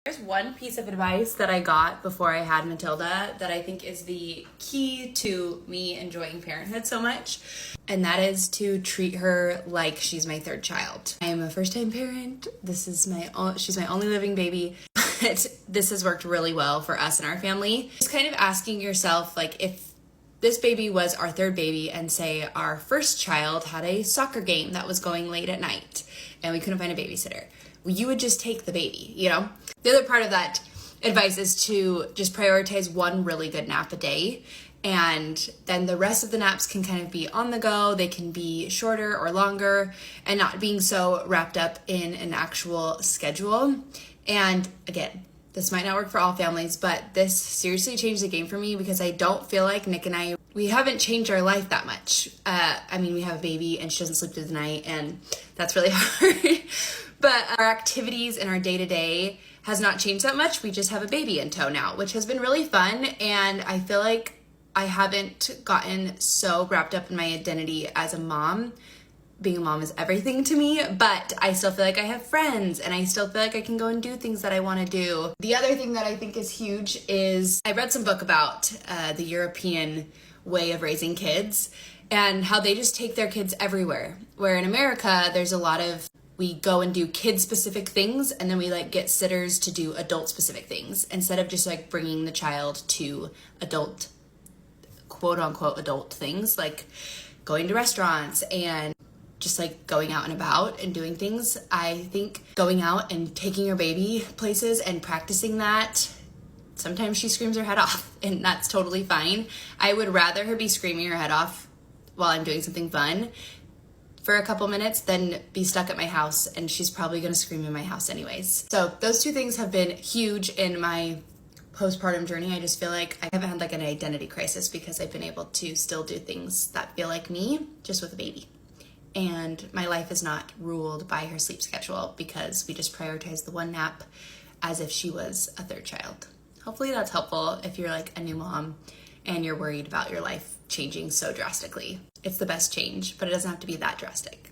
There's one piece of advice that I got before I had Matilda that I think is the key to me enjoying parenthood so much, and that is to treat her like she's my third child. I am a first-time parent. She's my only living baby, but this has worked really well for us and our family. Just kind of asking yourself, like, if this baby was our third baby and say our first child had a soccer game that was going late at night and we couldn't find a babysitter, you would just take the baby, you know? The other part of that advice is to just prioritize one really good nap a day, and then the rest of the naps can kind of be on the go. They can be shorter or longer and not being so wrapped up in an actual schedule. And again, this might not work for all families, but this seriously changed the game for me because I don't feel like Nick and I, we haven't changed our life that much. We have a baby and she doesn't sleep through the night, and that's really hard. But our activities and our day-to-day has not changed that much. We just have a baby in tow now, which has been really fun. And I feel like I haven't gotten so wrapped up in my identity as a mom. Being a mom is everything to me, but I still feel like I have friends and I still feel like I can go and do things that I want to do. The other thing that I think is huge is I read some book about the European way of raising kids and how they just take their kids everywhere. Where in America, there's a lot of, we go and do kid-specific things, and then we get sitters to do adult-specific things instead of just bringing the child to adult, quote-unquote adult things, like going to restaurants and just going out and about and doing things. I think going out and taking your baby places and practicing that, sometimes she screams her head off, and that's totally fine. I would rather her be screaming her head off while I'm doing something fun for a couple minutes than be stuck at my house, and she's probably gonna scream in my house anyways. So those two things have been huge in my postpartum journey. I just feel like I haven't had an identity crisis because I've been able to still do things that feel like me, just with a baby. And my life is not ruled by her sleep schedule because we just prioritize the one nap as if she was a third child. Hopefully that's helpful if you're a new mom and you're worried about your life changing so drastically. It's the best change, but it doesn't have to be that drastic.